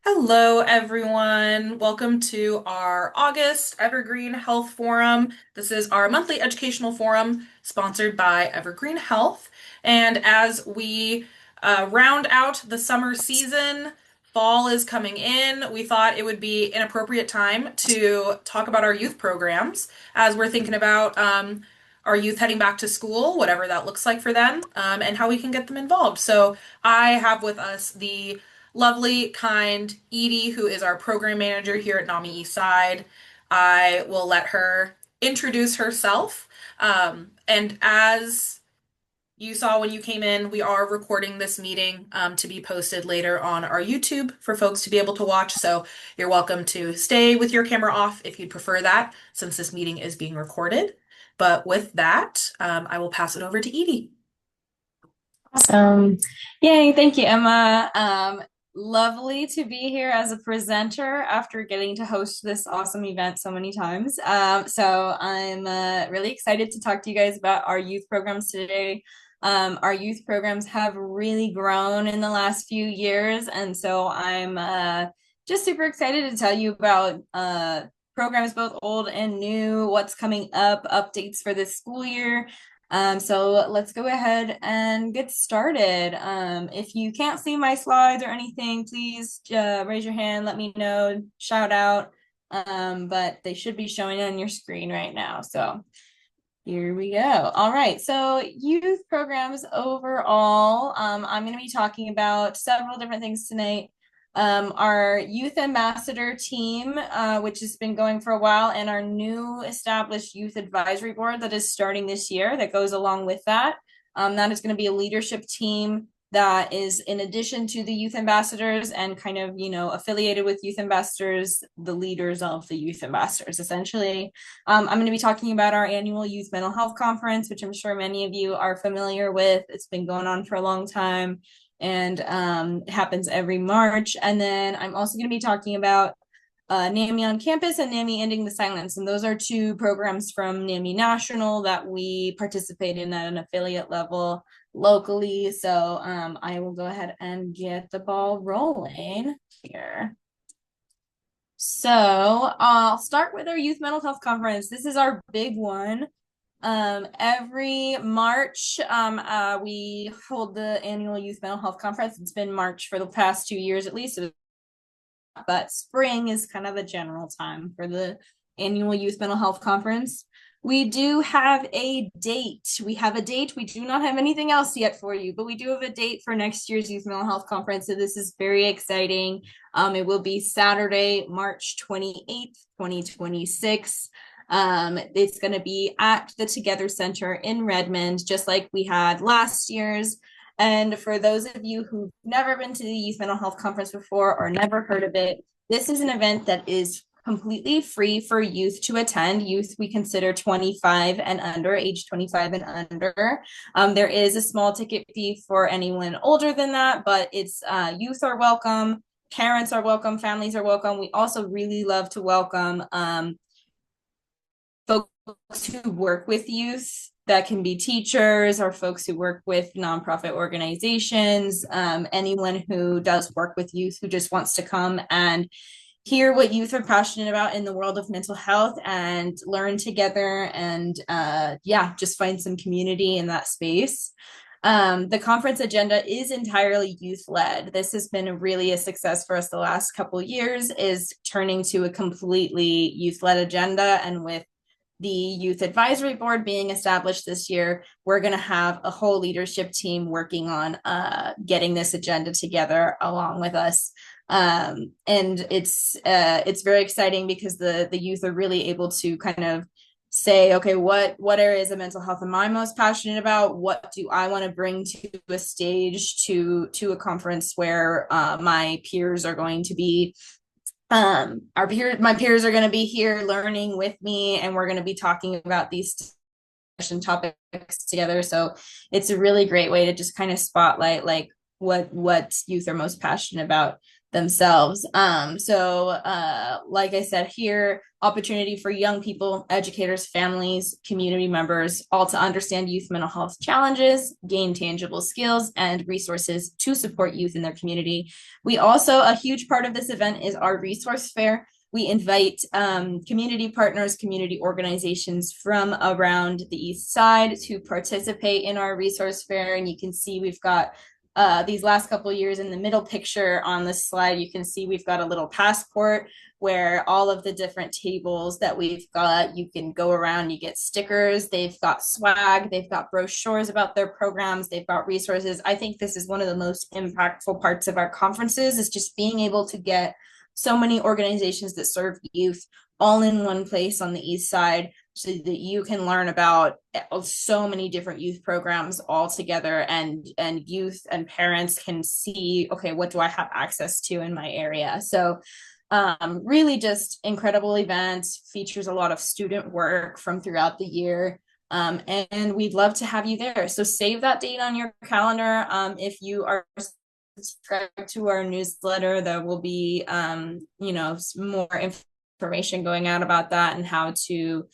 Hello, everyone. Welcome to our August Evergreen Health Forum. This is our monthly educational forum sponsored by Evergreen Health. And as we round out the summer season, fall is coming in, we thought it would be an appropriate time to talk about our youth programs as we're thinking about our youth heading back to school, whatever that looks like for them, and how we can get them involved. So I have with us the lovely, kind Edie, who is our program manager here at NAMI Eastside. I will let her introduce herself. And as you saw when you came in, we are recording this meeting to be posted later on our YouTube for folks to be able to watch. So you're welcome to stay with your camera off if you'd prefer that, since this meeting is being recorded. But with that, I will pass it over to Edie. Awesome. Yay, thank you, Emma. Lovely to be here as a presenter after getting to host this awesome event so many times. So I'm really excited to talk to you guys about our youth programs today. Our youth programs have really grown in the last few years, and so I'm just super excited to tell you about programs both old and new, what's coming up, updates for this school year. So let's go ahead and get started. If you can't see my slides or anything, please raise your hand, let me know, shout out. But they should be showing on your screen right now. So here we go. All right. So youth programs overall, I'm going to be talking about several different things tonight. Our youth ambassador team, which has been going for a while, and our new established youth advisory board that is starting this year that goes along with that. That is going to be a leadership team that is in addition to the youth ambassadors and kind of, affiliated with youth ambassadors, the leaders of the youth ambassadors, essentially. I'm going to be talking about our annual youth mental health conference, which I'm sure many of you are familiar with. It's been going on for a long time and happens every March. And then I'm also going to be talking about NAMI on Campus and NAMI Ending the Silence. And those are two programs from NAMI National that we participate in at an affiliate level locally. So I will go ahead and get the ball rolling here. So I'll start with our Youth Mental Health Conference. This is our big one. Every March, we hold the annual Youth Mental Health Conference. It's been March for the past 2 years at least, but spring is kind of a general time for the annual Youth Mental Health Conference. We do have a date. We have a date. We do not have anything else yet for you, but we do have a date for next year's Youth Mental Health Conference. So this is very exciting. It will be Saturday, March 28th, 2026. It's going to be at the Together Center in Redmond, just like we had last year's. And for those of you who've never been to the Youth Mental Health Conference before or never heard of it, this is an event that is completely free for youth to attend. Youth we consider 25 and under, age 25 and under. There is a small ticket fee for anyone older than that, but it's youth are welcome, parents are welcome, families are welcome. We also really love to welcome folks who work with youth. That can be teachers or folks who work with nonprofit organizations, anyone who does work with youth who just wants to come and hear what youth are passionate about in the world of mental health and learn together and just find some community in that space. The conference agenda is entirely youth-led. This has been really a success for us the last couple of years, is turning to a completely youth-led agenda. And with the youth advisory board being established this year, we're going to have a whole leadership team working on getting this agenda together along with us. And it's very exciting because the youth are really able to kind of say, okay, what areas of mental health am I most passionate about? What do I want to bring to a stage, to a conference where my peers are going to be my peers are going to be here learning with me, and we're going to be talking about these topics together. So it's a really great way to just kind of spotlight like what youth are most passionate about themselves. Like I said here, opportunity for young people, educators, families, community members, all to understand youth mental health challenges, gain tangible skills and resources to support youth in their community. We also, a huge part of this event is our resource fair. We invite community partners, community organizations from around the East Side to participate in our resource fair. And you can see we've got these last couple of years in the middle picture on this slide, you can see we've got a little passport where all of the different tables that we've got, you can go around, you get stickers, they've got swag, they've got brochures about their programs, they've got resources. I think this is one of the most impactful parts of our conferences is just being able to get so many organizations that serve youth all in one place on the East Side so that you can learn about so many different youth programs all together, and youth and parents can see, okay, what do I have access to in my area? So really just incredible events, features a lot of student work from throughout the year. And we'd love to have you there. So save that date on your calendar. If you are subscribed to our newsletter, there will be more information going out about that and how to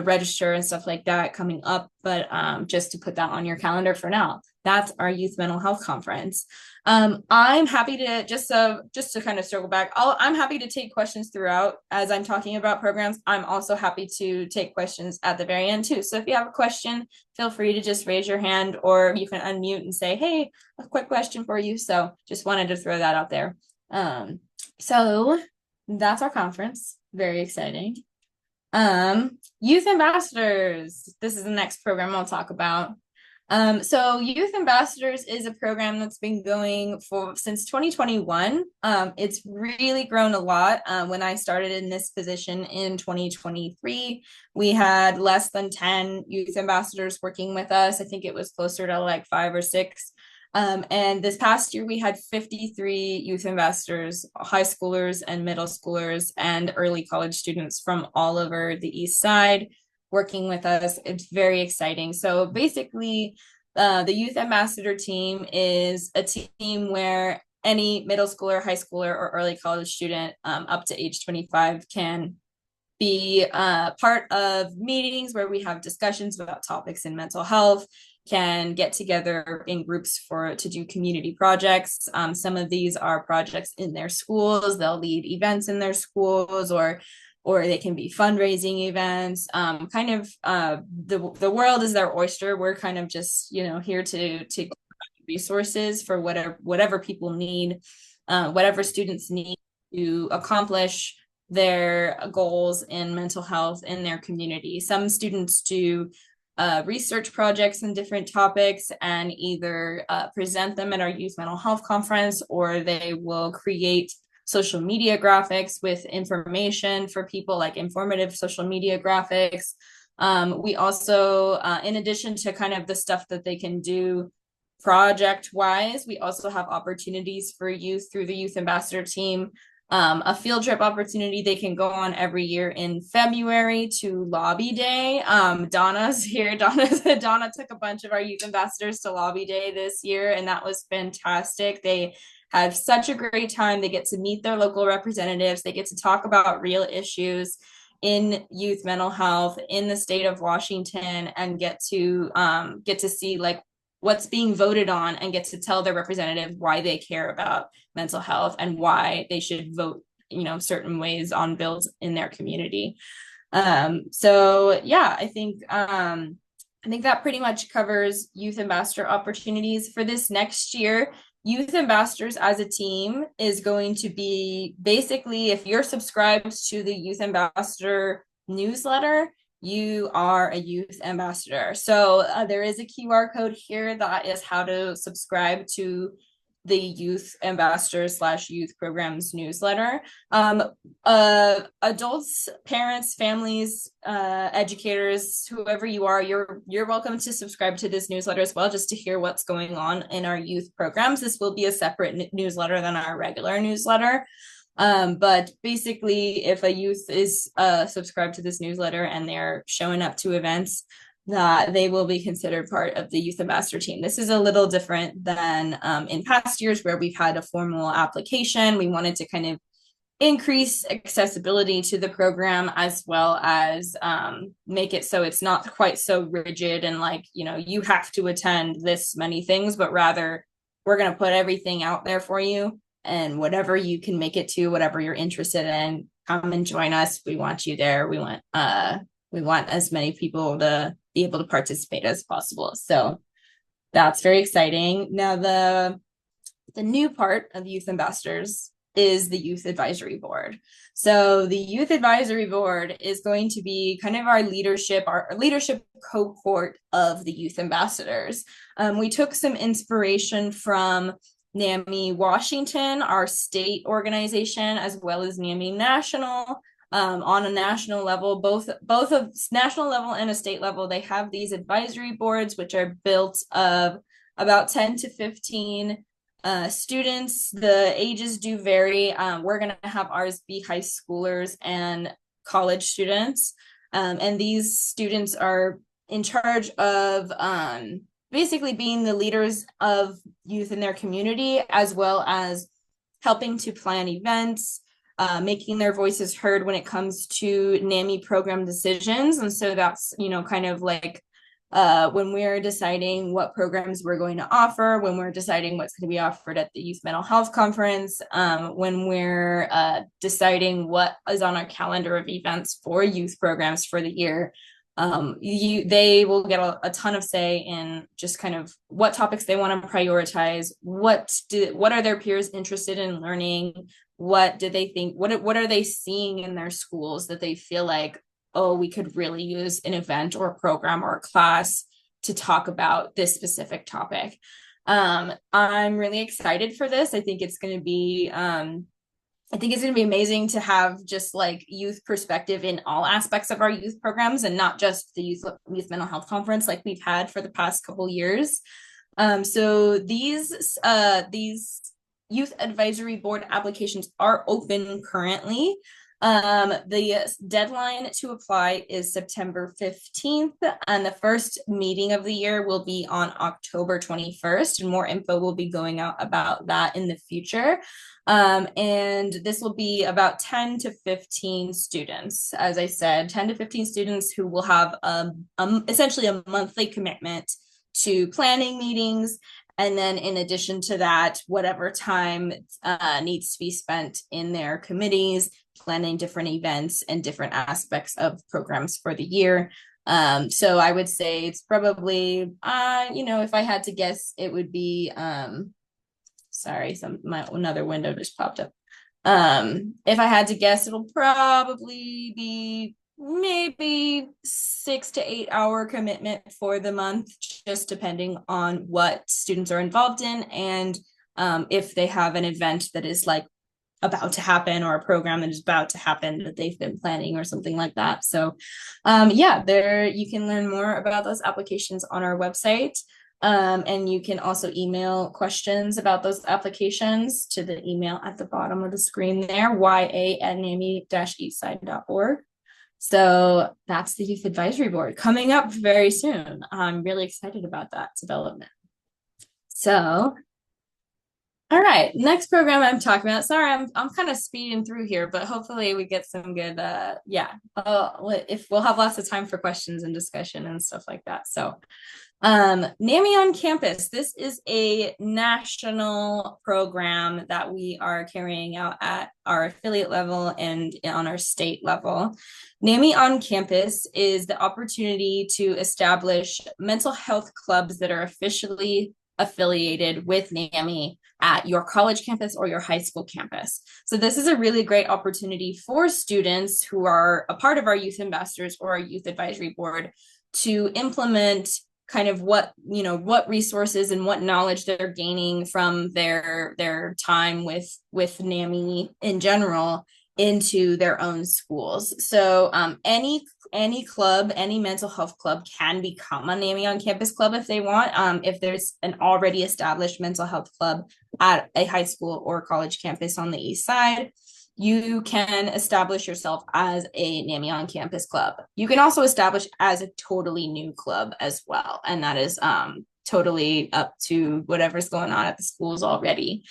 register and stuff like that coming up. But just to put that on your calendar for now, that's our youth mental health conference. I'm happy to just to kind of circle back. I'm happy to take questions throughout as I'm talking about programs. I'm also happy to take questions at the very end too. So if you have a question, feel free to just raise your hand, or you can unmute and say, "Hey, a quick question for you." So just wanted to throw that out there. So that's our conference. Very exciting. Youth ambassadors. This is the next program I'll talk about. So Youth Ambassadors is a program that's been going since 2021. It's really grown a lot. When I started in this position in 2023, we had less than 10 youth ambassadors working with us. I think it was closer to like 5 or 6. And this past year, we had 53 youth ambassadors, high schoolers and middle schoolers, and early college students from all over the East Side working with us. It's very exciting. So basically, the youth ambassador team is a team where any middle schooler, high schooler, or early college student up to age 25 can be part of meetings where we have discussions about topics in mental health, can get together in groups to do community projects. Some of these are projects in their schools. They'll lead events in their schools, or they can be fundraising events. The world is their oyster. We're kind of just here to resources for whatever people need, whatever students need to accomplish their goals in mental health in their community. Some students do research projects on different topics and either present them at our youth mental health conference, or they will create social media graphics with information for people, like informative social media graphics. We also, in addition to kind of the stuff that they can do project wise, we also have opportunities for youth through the youth ambassador team. A field trip opportunity they can go on every year in February to Lobby Day. Donna's here. Donna took a bunch of our youth ambassadors to Lobby Day this year, and that was fantastic. They have such a great time. They get to meet their local representatives. They get to talk about real issues in youth mental health in the state of Washington, and get to see like what's being voted on, and get to tell their representative why they care about mental health and why they should vote, certain ways on bills in their community. So yeah, I think that pretty much covers youth ambassador opportunities for this next year. Youth ambassadors as a team is going to be basically, if you're subscribed to the youth ambassador newsletter, you are a youth ambassador. So there is a QR code here that is how to subscribe to the youth ambassador / youth programs newsletter. Adults, parents, families, educators, whoever you are, you're welcome to subscribe to this newsletter as well, just to hear what's going on in our youth programs. This will be a separate newsletter than our regular newsletter. But basically, if a youth is subscribed to this newsletter and they're showing up to events, that they will be considered part of the youth ambassador team. This is a little different than in past years where we've had a formal application. We wanted to kind of increase accessibility to the program as well as make it so it's not quite so rigid and like, you have to attend this many things, but rather we're going to put everything out there for you, and whatever you can make it to, whatever you're interested in, come and join us. We want you there. We want as many people to be able to participate as possible. So that's very exciting. Now the new part of youth ambassadors is the youth advisory board. So the youth advisory board is going to be kind of our leadership cohort of the youth ambassadors. We took some inspiration from NAMI Washington, our state organization, as well as NAMI National. On a national level, both of national level and a state level, they have these advisory boards, which are built of about 10 to 15 students. The ages do vary. We're going to have ours be high schoolers and college students. And these students are in charge of basically being the leaders of youth in their community, as well as helping to plan events, making their voices heard when it comes to NAMI program decisions. And so that's, kind of like when we're deciding what programs we're going to offer, when we're deciding what's going to be offered at the Youth Mental Health Conference, when we're deciding what is on our calendar of events for youth programs for the year. They will get a ton of say in just kind of what topics they want to prioritize, what are their peers interested in learning, what do they think, what are they seeing in their schools that they feel like, oh, we could really use an event or a program or a class to talk about this specific topic. I'm really excited for this. I think it's going to be amazing to have just like youth perspective in all aspects of our youth programs, and not just the youth mental health conference like we've had for the past couple years. So these youth advisory board applications are open currently. The deadline to apply is September 15th, and the first meeting of the year will be on October 21st, and more info will be going out about that in the future. And this will be about 10 to 15 students. As I said, 10 to 15 students who will have essentially a monthly commitment to planning meetings. And then in addition to that, whatever time needs to be spent in their committees, planning different events and different aspects of programs for the year. So I would say it's probably, if I had to guess, it would be, sorry, another window just popped up. If I had to guess, it'll probably be maybe 6 to 8 hour commitment for the month, just depending on what students are involved in, and if they have an event that is like about to happen, or a program that is about to happen that they've been planning, or something like that. So there you can learn more about those applications on our website. And you can also email questions about those applications to the email at the bottom of the screen there, ya@nami-eastside.org. So that's the Youth Advisory Board coming up very soon. I'm really excited about that development. So, all right, next program I'm talking about. Sorry, I'm kind of speeding through here, but hopefully we get some good, if we'll have lots of time for questions and discussion and stuff like that. So, NAMI on Campus. This is a national program that we are carrying out at our affiliate level and on our state level. NAMI on Campus is the opportunity to establish mental health clubs that are officially affiliated with NAMI at your college campus or your high school campus. So this is a really great opportunity for students who are a part of our youth ambassadors or our youth advisory board to implement kind of what resources and what knowledge they're gaining from their time with NAMI in general into their own schools. So any club, any mental health club can become a NAMI on Campus club if they want. If there's an already established mental health club at a high school or college campus on the east side, you can establish yourself as a NAMI on campus club. You can also establish as a totally new club as well. And that is totally up to whatever's going on at the schools already.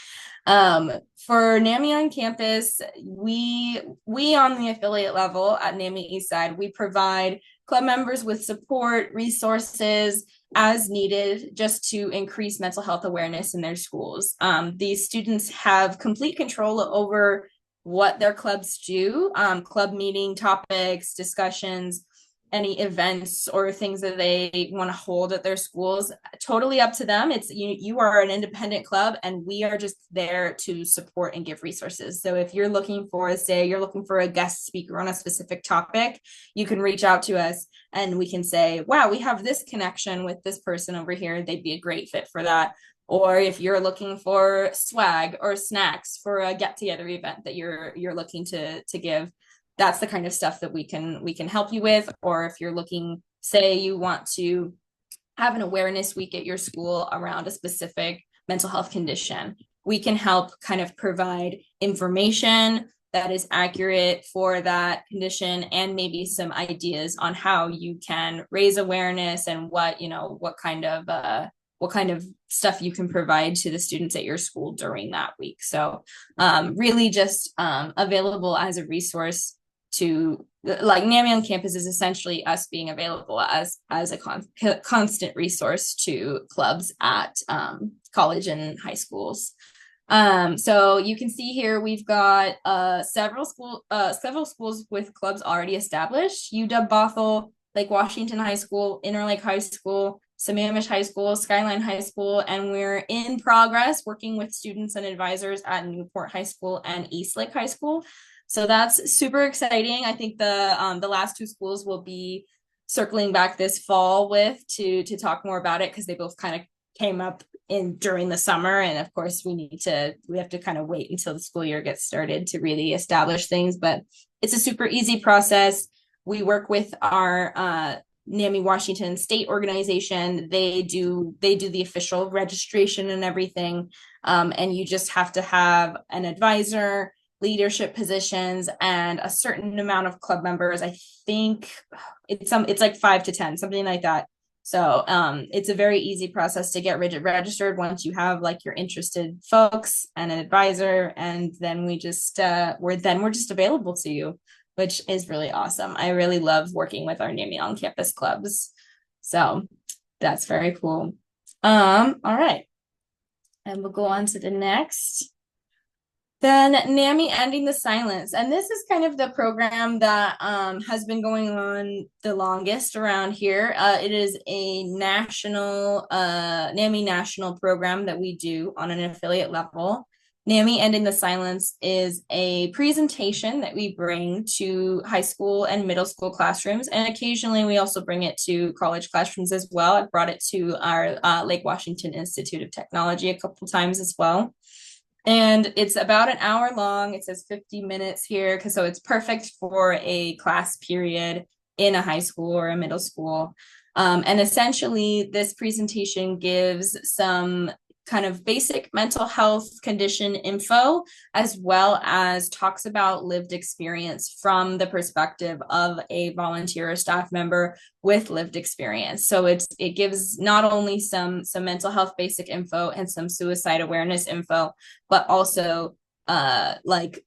Um, for NAMI on campus, we on the affiliate level at NAMI Eastside, we provide club members with support, resources as needed just to increase mental health awareness in their schools. These students have complete control over what their clubs do, club meeting topics, discussions, any events or things that they want to hold at their schools. Totally up to them. It's you are an independent club and we are just there to support and give resources. So if you're looking for, say you're looking for a guest speaker on a specific topic, you can reach out to us and we can say, wow, we have this connection with this person over here. They'd be a great fit for that. Or if you're looking for swag or snacks for a get together event that you're looking to give, that's the kind of stuff that we can help you with. Or if you're looking, say you want to have an awareness week at your school around a specific mental health condition, we can help kind of provide information that is accurate for that condition and maybe some ideas on how you can raise awareness and what kind of stuff you can provide to the students at your school during that week. So really just available as a resource to, like, NAMI on campus is essentially us being available as a constant resource to clubs at college and high schools. So you can see here we've got several schools with clubs already established: UW Bothell, Lake Washington High School, Interlake High School, Sammamish High School, Skyline High School, and we're in progress working with students and advisors at Newport High School and Eastlake High School. So that's super exciting. I think the last two schools will be circling back this fall with to talk more about it, because they both kind of came up in during the summer, and of course we have to kind of wait until the school year gets started to really establish things. But it's a super easy process. We work with our NAMI Washington State organization. They do the official registration and everything, and you just have to have an advisor, leadership positions, and a certain amount of club members. I think it's like 5 to 10, something like that. So it's a very easy process to get registered once you have like your interested folks and an advisor, and then we're just available to you, which is really awesome. I really love working with our NAMI on campus clubs. So that's very cool. All right. And we'll go on to the next. Then NAMI Ending the Silence. And this is kind of the program that has been going on the longest around here. It is a national, NAMI national program that we do on an affiliate level. NAMI Ending the Silence is a presentation that we bring to high school and middle school classrooms. And occasionally we also bring it to college classrooms as well. I've brought it to our Lake Washington Institute of Technology a couple times as well. And it's about an hour long. It says 50 minutes here, so it's perfect for a class period in a high school or a middle school. And essentially, this presentation gives some kind of basic mental health condition info, as well as talks about lived experience from the perspective of a volunteer or staff member with lived experience. So it gives not only some mental health basic info and some suicide awareness info, but also like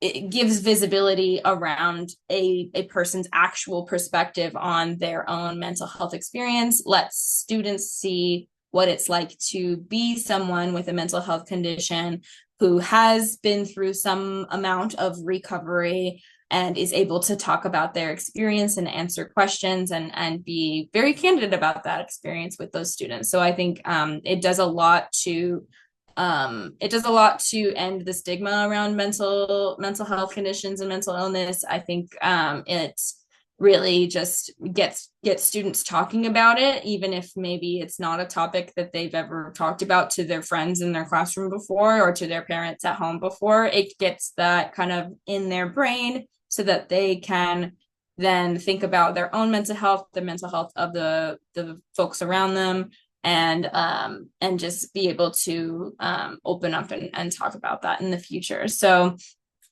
it gives visibility around a person's actual perspective on their own mental health experience, lets students see what it's like to be someone with a mental health condition who has been through some amount of recovery and is able to talk about their experience and answer questions and be very candid about that experience with those students. So I think it does a lot to end the stigma around mental health conditions and mental illness. I think it really just gets students talking about it, even if maybe it's not a topic that they've ever talked about to their friends in their classroom before or to their parents at home before. It gets that kind of in their brain so that they can then think about their own mental health, the mental health of the folks around them, and just be able to open up and talk about that in the future. So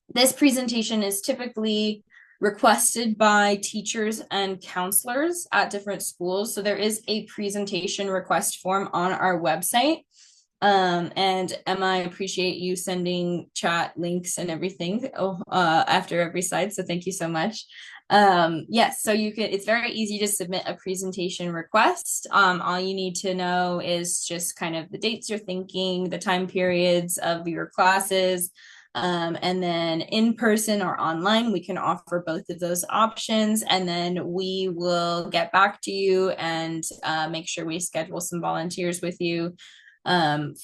This presentation is typically requested by teachers and counselors at different schools. So there is a presentation request form on our website. And Emma, I appreciate you sending chat links and everything after every slide. So thank you so much. Yes, so it's very easy to submit a presentation request. All you need to know is just kind of the dates you're thinking, the time periods of your classes. And then in person or online, we can offer both of those options. And then we will get back to you and make sure we schedule some volunteers with you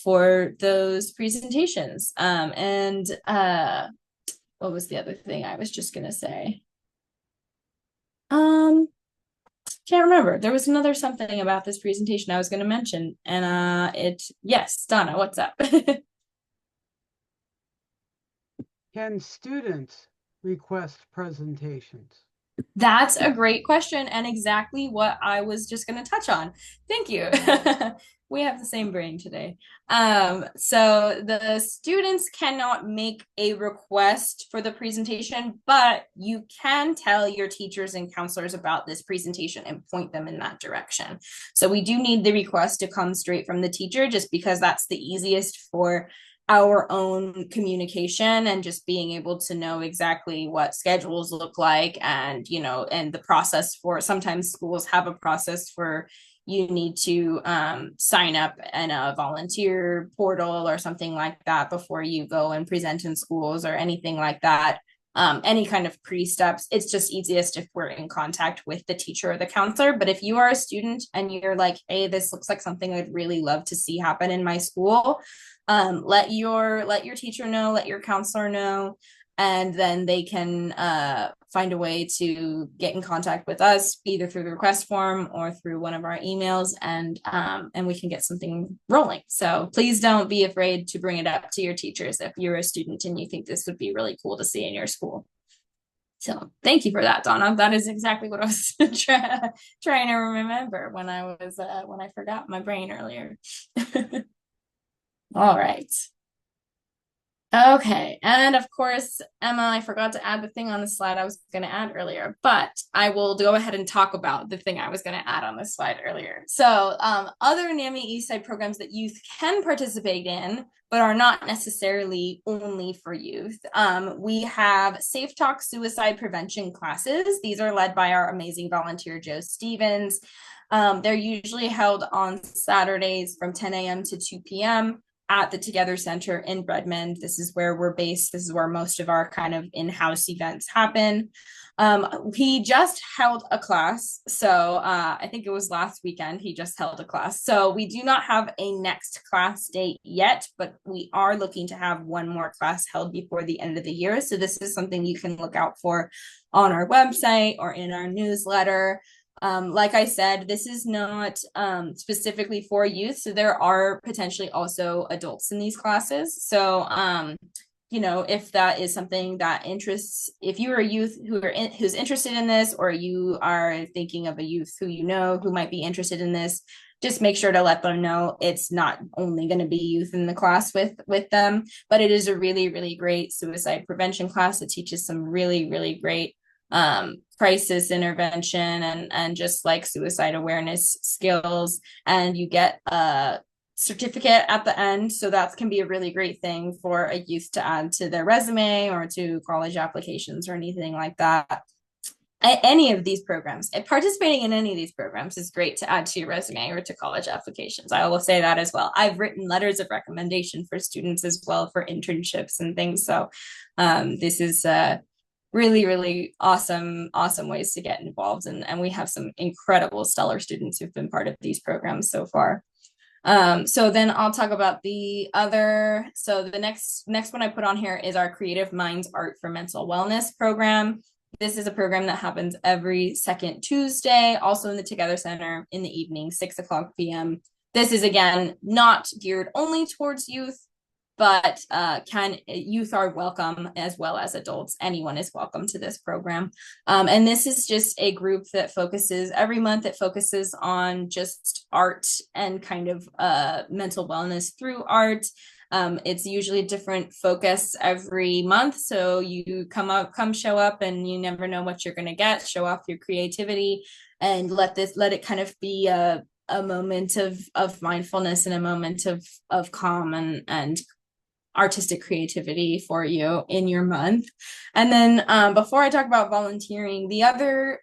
for those presentations. And what was the other thing I was just going to say? Can't remember. There was another something about this presentation I was going to mention. And yes, Donna, what's up? Can students request presentations? That's a great question and exactly what I was just going to touch on. Thank you. We have the same brain today. So the students cannot make a request for the presentation, but you can tell your teachers and counselors about this presentation and point them in that direction. So we do need the request to come straight from the teacher just because that's the easiest for our own communication and just being able to know exactly what schedules look like and and the process for sometimes schools have a process for you need to sign up in a volunteer portal or something like that before you go and present in schools or anything like that. Any kind of pre-steps, it's just easiest if we're in contact with the teacher or the counselor. But if you are a student and you're like, hey, this looks like something I'd really love to see happen in my school, let your teacher know, let your counselor know, and then they can find a way to get in contact with us either through the request form or through one of our emails, and we can get something rolling. So please don't be afraid to bring it up to your teachers if you're a student and you think this would be really cool to see in your school. So thank you for that, Donna. That is exactly what I was trying to remember when I forgot my brain earlier. All right. Okay, and of course, Emma, I forgot to add the thing on the slide I was going to add earlier, but I will go ahead and talk about the thing I was going to add on this slide earlier. So other NAMI Eastside programs that youth can participate in, but are not necessarily only for youth. We have Safe Talk suicide prevention classes. These are led by our amazing volunteer, Joe Stevens. They're usually held on Saturdays from 10 a.m. to 2 p.m. at the Together Center in Redmond. This is where we're based. This is where most of our kind of in-house events happen. He just held a class. So I think it was last weekend he just held a class. So we do not have a next class date yet, but we are looking to have one more class held before the end of the year. So this is something you can look out for on our website or in our newsletter. Like I said, this is not specifically for youth, so there are potentially also adults in these classes. So, if that is something that interests, if you are a youth who's interested in this, or you are thinking of a youth who might be interested in this, just make sure to let them know it's not only going to be youth in the class with them, but it is a really, really great suicide prevention class that teaches some really, really great crisis intervention and just like suicide awareness skills, and you get a certificate at the end, so that can be a really great thing for a youth to add to their resume or to college applications or anything like that. Any of these programs, participating in any of these programs is great to add to your resume or to college applications. I will say that as well. I've written letters of recommendation for students as well for internships and things, so this is really, really awesome ways to get involved. And we have some incredible stellar students who've been part of these programs so far. So then I'll talk about the next one I put on here is our Creative Minds Art for Mental Wellness program. This is a program that happens every second Tuesday, also in the Together Center in the evening, 6:00 p.m. This is, again, not geared only towards youth, but youth are welcome as well as adults. Anyone is welcome to this program. And this is just a group that focuses every month. It focuses on just art and kind of mental wellness through art. It's usually a different focus every month. So you come show up, and you never know what you're going to get. Show off your creativity and let it kind of be a moment of mindfulness and a moment of calm and artistic creativity for you in your month. And then before I talk about volunteering, the other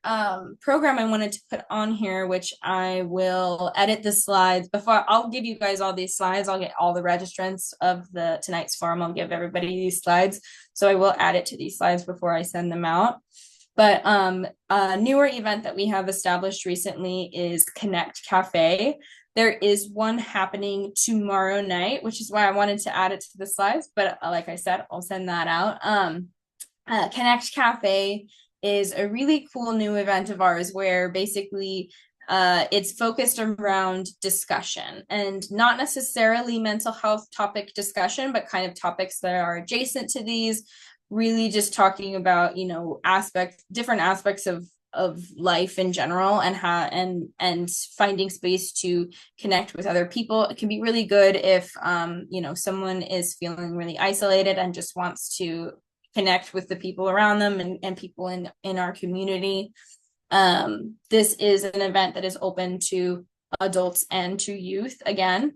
program I wanted to put on here, which I will edit the slides before I'll give you guys all these slides. I'll get all the registrants of the tonight's forum. I'll give everybody these slides. So I will add it to these slides before I send them out. But a newer event that we have established recently is Connect Cafe. There is one happening tomorrow night, which is why I wanted to add it to the slides. But like I said, I'll send that out. Connect Cafe is a really cool new event of ours where basically it's focused around discussion, and not necessarily mental health topic discussion, but kind of topics that are adjacent to these, really just talking about, different aspects of life in general, and how and finding space to connect with other people. It can be really good if someone is feeling really isolated and just wants to connect with the people around them and people in our community. This is an event that is open to adults and to youth again.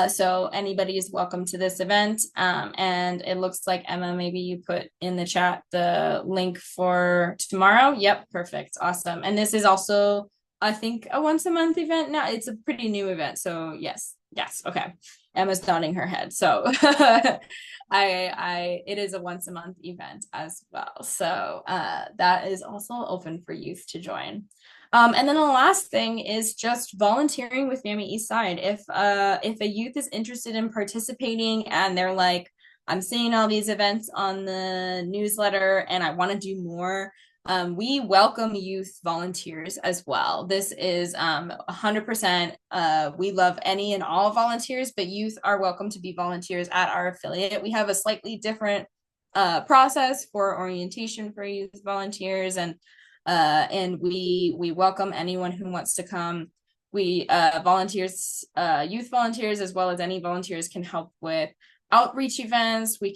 So anybody is welcome to this event. And it looks like, Emma, maybe you put in the chat the link for tomorrow. Yep, perfect. Awesome. And this is also, I think, a once a month event now. It's a pretty new event. So yes. Okay. Emma's nodding her head. So it is a once a month event as well. So that is also open for youth to join. And then the last thing is just volunteering with NAMI Eastside. If a youth is interested in participating and they're like, I'm seeing all these events on the newsletter and I want to do more, we welcome youth volunteers as well. This is 100%. We love any and all volunteers, but youth are welcome to be volunteers at our affiliate. We have a slightly different process for orientation for youth volunteers, and we welcome anyone who wants to come. We youth volunteers, as well as any volunteers, can help with outreach events. We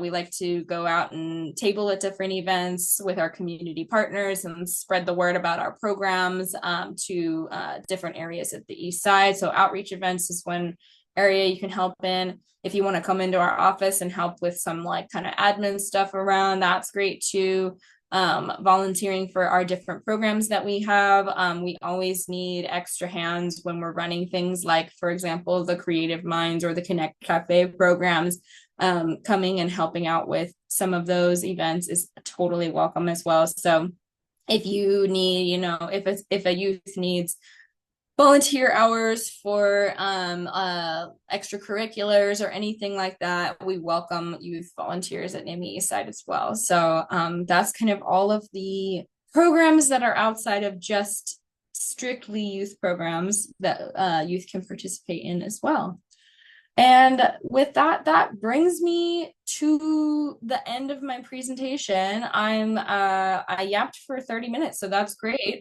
like to go out and table at different events with our community partners and spread the word about our programs to different areas of the East Side. So outreach events is one area you can help in. If you want to come into our office and help with some kind of admin stuff around, that's great too. Volunteering for our different programs that we have. We always need extra hands when we're running things like, for example, the Creative Minds or the Connect Cafe programs. Coming and helping out with some some events is totally welcome as well. So if you need, if a youth needs volunteer hours for extracurriculars or anything like that, we welcome youth volunteers at NAMI Eastside as well. So that's kind of all of the programs that are outside of just strictly youth programs that youth can participate in as well. And with that brings me to the end of my presentation. I yapped for 30 minutes, so that's great.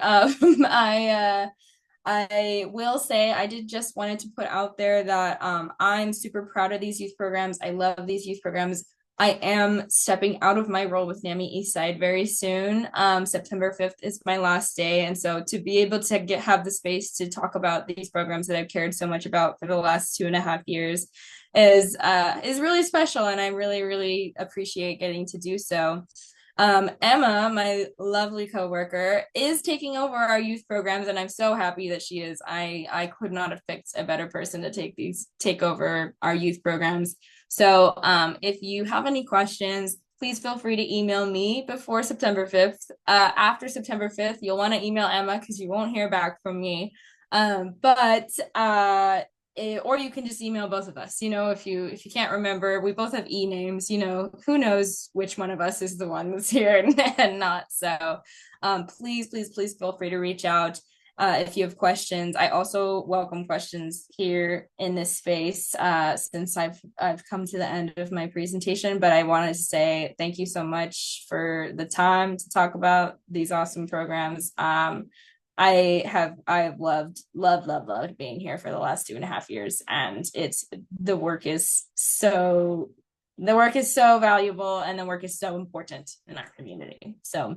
I will say I did just wanted to put out there that I'm super proud of these youth programs. I love these youth programs. I am stepping out of my role with NAMI Eastside very soon. September 5th is my last day. And so to be able to have the space to talk about these programs that I've cared so much about for the last 2.5 years is really special. And I really, really appreciate getting to do so. Emma, my lovely coworker, is taking over our youth programs, and I'm so happy that she is. I could not have picked a better person to take over our youth programs. So if you have any questions, please feel free to email me before September 5th. After September 5th, you'll want to email Emma because you won't hear back from me. Or you can just email both of us. If you can't remember, we both have names. Who knows which one of us is the one that's here and not. So please feel free to reach out if you have questions. I also welcome questions here in this space since I've come to the end of my presentation. But I wanted to say thank you so much for the time to talk about these awesome programs. I've loved being here for the last 2.5 years, and the work is so valuable, and the work is so important in our community. So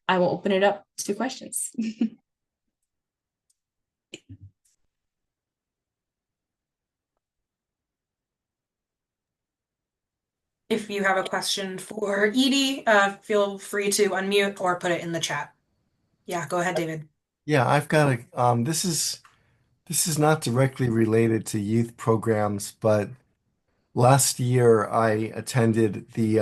I will open it up to questions. If you have a question for Edie, feel free to unmute or put it in the chat. Yeah, go ahead, David. Yeah, I've got this is not directly related to youth programs, but last year I attended the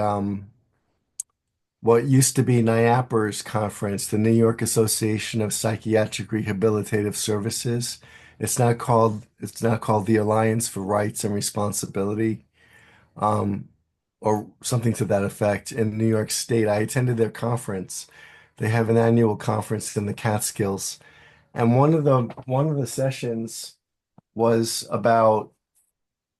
what used to be NIAPR's conference, the New York Association of Psychiatric Rehabilitative Services. It's now called the Alliance for Rights and Responsibility, um, or something to that effect in New York State. I attended their conference. They have an annual conference in the Catskills. And one of the sessions was about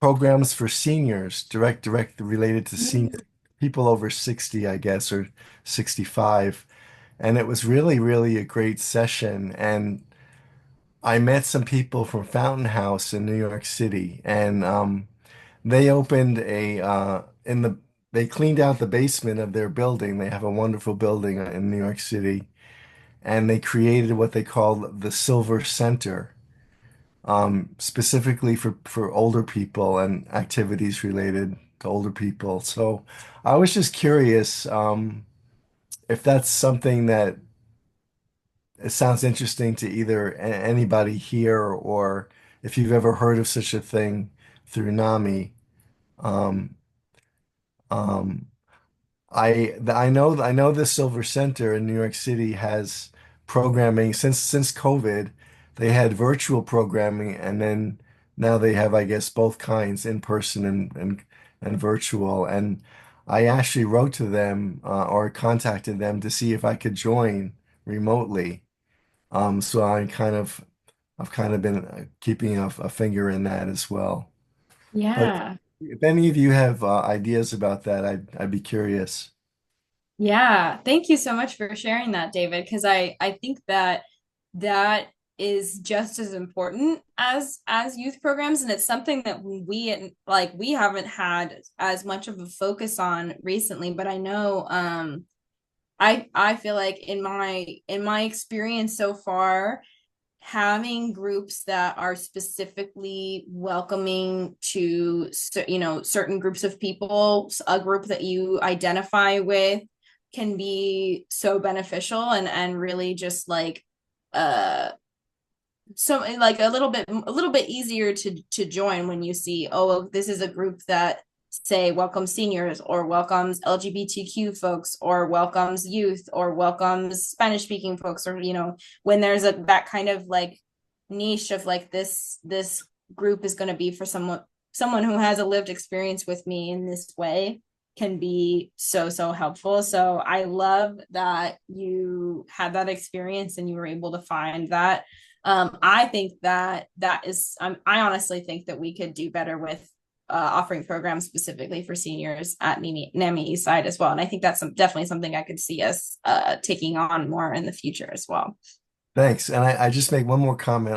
programs for seniors, direct related to senior people over 60, I guess, or 65. And it was really a great session. And I met some people from Fountain House in New York City, and they opened a in the they cleaned out the basement of their building. They have a wonderful building in New York City, and they created what they call the Silver Center, specifically for older people and activities related to older people. So I was just curious, if that's something that it sounds interesting to either anybody here, or if you've ever heard of such a thing through NAMI. Um, um, I know the Silver Center in New York City has programming since COVID. They had virtual programming, and then now they have, I guess, both kinds, in person and virtual. And I actually wrote to them, or contacted them to see if I could join remotely. So I've kind of been keeping a finger in that as well. But Yeah. if any of you have ideas about that, I'd be curious. Yeah, thank you so much for sharing that, David, because I think that that is just as important as youth programs, and it's something that we haven't had as much of a focus on recently, but I know I feel like in my experience so far, having groups that are specifically welcoming to certain groups of people, a group that you identify with, can be so beneficial, and really just like uh so like a little bit easier to join when you see, oh, this is a group that say welcomes seniors or welcomes LGBTQ folks or welcomes youth or welcomes Spanish speaking folks, or when there's that kind of like niche of like this group is going to be for someone who has a lived experience with me in this way, can be so helpful. So I love that you had that experience and you were able to find that. I think that is, I honestly think that we could do better with offering programs specifically for seniors at NAMI Eastside as well. And I think that's definitely something I could see us taking on more in the future as well. Thanks. And I just make one more comment.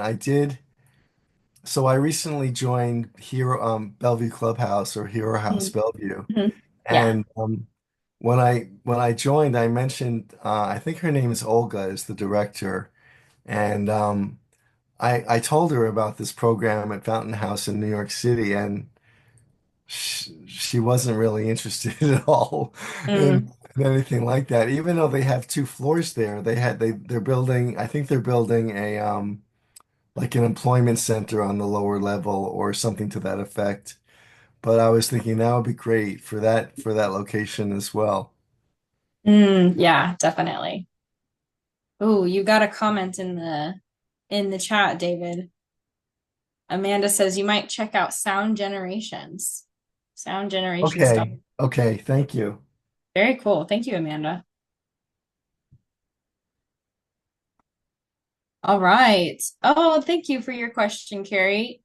So I recently joined Hero Bellevue Clubhouse, or Hero House Mhm. Bellevue. Mhm. Yeah. And when I joined, I mentioned, I think her name is Olga, is the director. And I told her about this program at Fountain House in New York City, and she wasn't really interested at all Mm. in anything like that. Even though they have two floors there, they're building, I think they're building a like an employment center on the lower level or something to that effect. But I was thinking that would be great for that location as well. Yeah, definitely. Oh, you got a comment in the chat, David. Amanda says you might check out Sound Generations. Sound Generation stuff. Okay, thank you. Very cool. Thank you, Amanda. All right. Oh, thank you for your question, Carrie.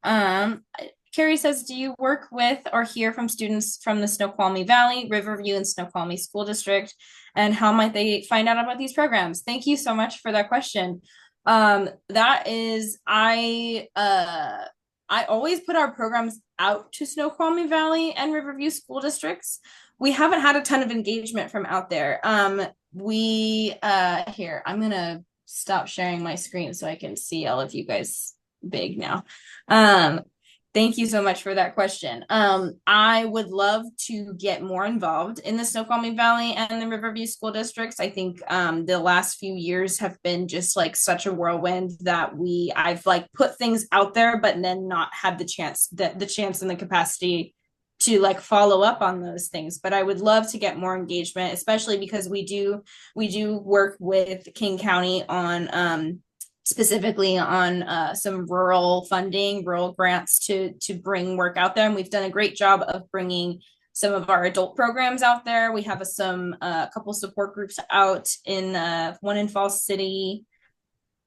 Carrie says, do you work with or hear from students from the Snoqualmie Valley, Riverview, and Snoqualmie School District? And how might they find out about these programs? Thank you so much for that question. That is, I always put our programs out to Snoqualmie Valley and Riverview school districts. We haven't had a ton of engagement from out there. We here, I'm gonna stop sharing my screen so I can see all of you guys big now. Um, Thank you so much for that question. I would love to get more involved in the Snoqualmie Valley and the Riverview school districts. I think the last few years have been just like such a whirlwind that I've like put things out there, but then not had the chance and the capacity to like follow up on those things. But I would love to get more engagement, especially because we do work with King County on specifically on some rural funding, rural grants to bring work out there. And we've done a great job of bringing some of our adult programs out there. We have a couple support groups out in one in Falls City.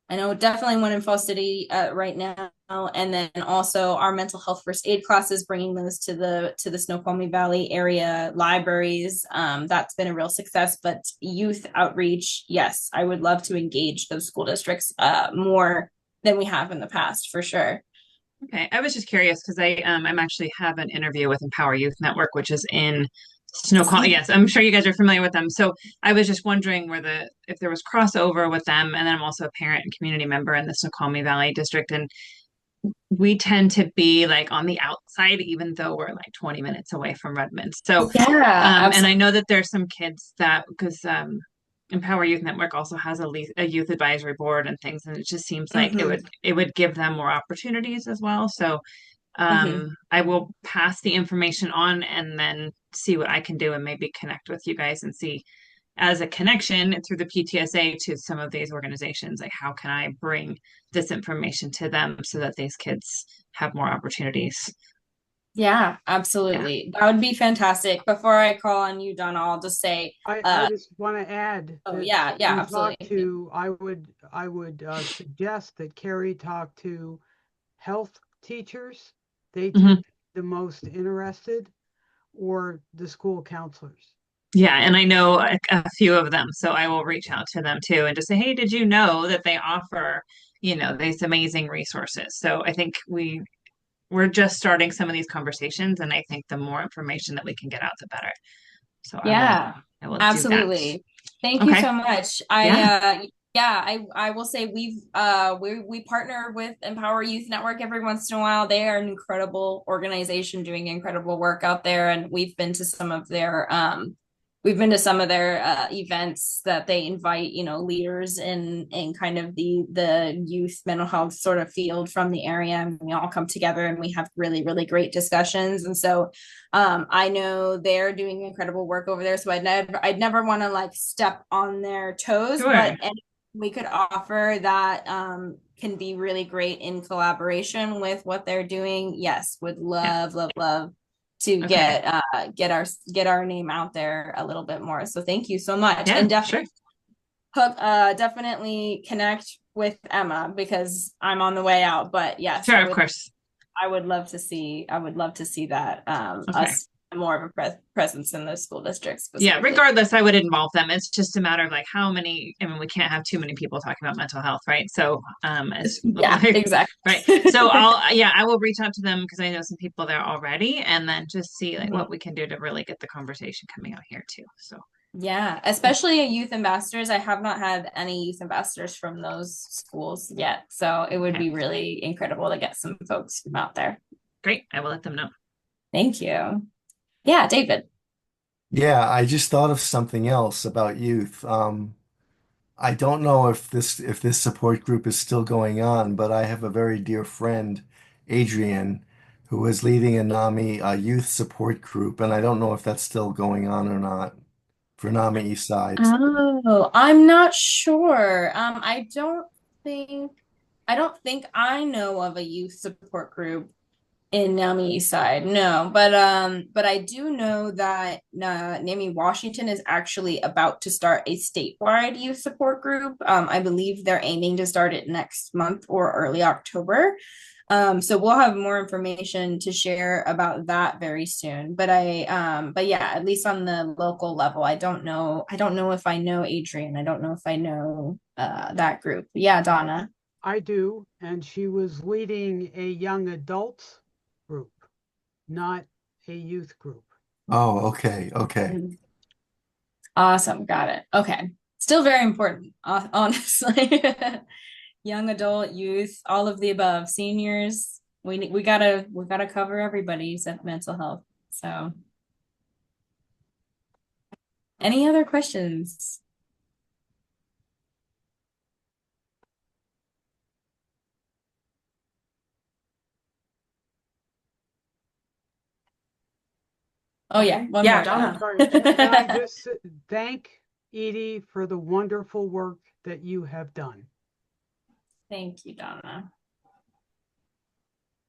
I know definitely one in Falls City right now, and then also our mental health first aid classes, bringing those to the Snoqualmie Valley area libraries. That's been a real success. But youth outreach, yes, I would love to engage those school districts more than we have in the past, for sure. Okay, I was just curious because I'm actually have an interview with Empower Youth Network, which is in Snoqualmie. Yes, I'm sure you guys are familiar with them. So I was just wondering if there was crossover with them, and then I'm also a parent and community member in the Snoqualmie Valley District, and we tend to be like on the outside, even though we're like 20 minutes away from Redmond. So, Yeah, and I know that there's some kids that because Empower Youth Network also has a youth advisory board and things, and it just seems like mm-hmm. it would give them more opportunities as well. So Mm-hmm. I will pass the information on and then see what I can do and maybe connect with you guys and see as a connection through the PTSA to some of these organizations, like how can I bring this information to them so that these kids have more opportunities. Yeah, Yeah. absolutely. That would be fantastic. Before I call on you, Donna, I'll just say, I just want to add oh that yeah, yeah, you talk absolutely. to, I would suggest that Carrie talk to health teachers. They Mhm. tend to be the most interested, or the school counselors. Yeah, and I know a few of them, so I will reach out to them too and just say, "Hey, did you know that they offer, these amazing resources?" So I think we're just starting some of these conversations, and I think the more information that we can get out, the better. So Yeah, I will do that. absolutely. Thank you Okay. so much. Yeah. I will say we partner with Empower Youth Network every once in a while. They are an incredible organization doing incredible work out there, and we've been to some of their events that they invite, leaders in kind of the youth mental health sort of field from the area, and we all come together and we have really, really great discussions. And so I know they're doing incredible work over there, so I'd never want to like step on their toes, Sure. but we could offer that can be really great in collaboration with what they're doing. Yes, would Yeah. love, love, love to Okay. get our name out there a little bit more. So thank you so much. Yeah, And sure. definitely connect with Emma because I'm on the way out. But yes, Sure, of course. I would love to see that Okay. us more of a presence in those school districts Yeah, specifically. regardless, I would involve them. It's just a matter of like how many, I mean, we can't have too many people talking about mental health, right? So, as Yeah, right. exactly. So I will reach out to them because I know some people there already and then just see like what we can do to really get the conversation coming out here too. So, Yeah, especially youth ambassadors. I have not had any youth ambassadors from those schools yet. So it would okay, be really incredible to get some folks from out there. great. I will let them know. Thank you. Yeah, David. Yeah, I just thought of something else about youth. I don't know if this support group is still going on, but I have a very dear friend, Adrian, who is leading a NAMI youth support group, and I don't know if that's still going on or not for NAMI Eastside. Oh, I'm not sure. I don't think I know of a youth support group in NAMI Eastside. No, but I do know that NAMI Washington is actually about to start a statewide youth support group. I believe they're aiming to start it next month or early October. So we'll have more information to share about that very soon. But yeah, at least on the local level, I don't know if I know Adrian. I don't know if I know that group. Yeah, Donna. I do, and she was leading a young adults group, not a youth group. Oh, okay, okay. Awesome, got it. Okay. Still very important, honestly. Young adult, youth, all of the above, seniors. We gotta cover everybody's mental health. So, any other questions? Oh yeah, one Yeah, more, Donna. Sorry, can I just thank Edie for the wonderful work that you have done? Thank you, Donna.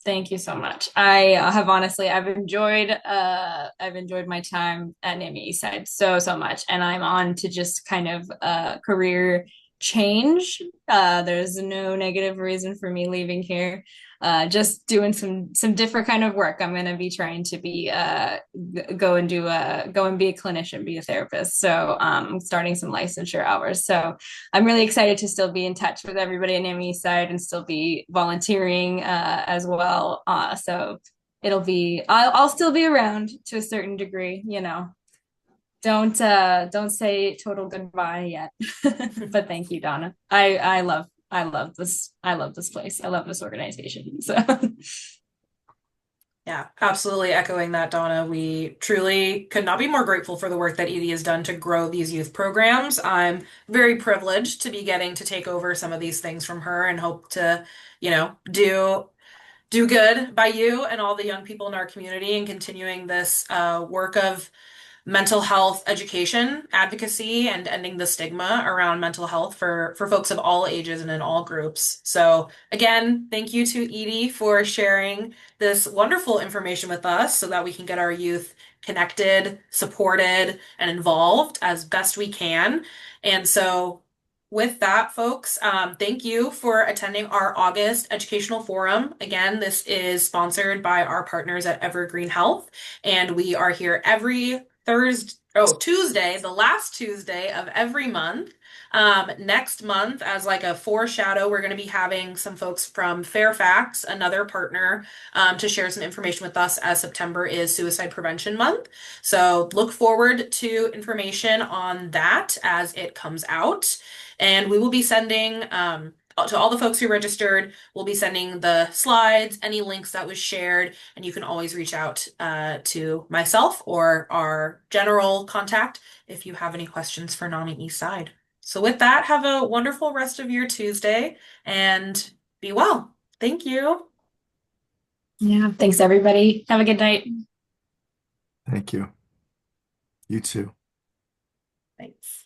Thank you so much. I've enjoyed my time at NAMI Eastside so much, and I'm on to just kind of career change. There's no negative reason for me leaving here. Just doing some different kind of work. I'm going to be trying to be go and be a clinician, be a therapist. So I'm starting some licensure hours. So I'm really excited to still be in touch with everybody in NAMI Eastside and still be volunteering as well. So I'll still be around to a certain degree, you know. Don't say total goodbye yet. But thank you, Donna. I love this place. I love this organization. So Yeah, absolutely echoing that, Donna. We truly could not be more grateful for the work that Edie has done to grow these youth programs. I'm very privileged to be getting to take over some of these things from her and hope to, do good by you and all the young people in our community and continuing this work of mental health education, advocacy, and ending the stigma around mental health for folks of all ages and in all groups. So again, thank you to Edie for sharing this wonderful information with us so that we can get our youth connected, supported, and involved as best we can. And so with that, folks, thank you for attending our August Educational Forum. Again, this is sponsored by our partners at Evergreen Health, and we are here every Tuesday, the last Tuesday of every month. Next month, as like a foreshadow, we're going to be having some folks from Fairfax, another partner, to share some information with us as September is Suicide Prevention Month. So look forward to information on that as it comes out. And we will be sending, to all the folks who registered, we'll be sending the slides, any links that was shared, and you can always reach out to myself or our general contact if you have any questions for NAMI Eastside. So with that, have a wonderful rest of your Tuesday and be well. Thank you. yeah, thanks everybody. Have a good night. Thank you. You too. Thanks.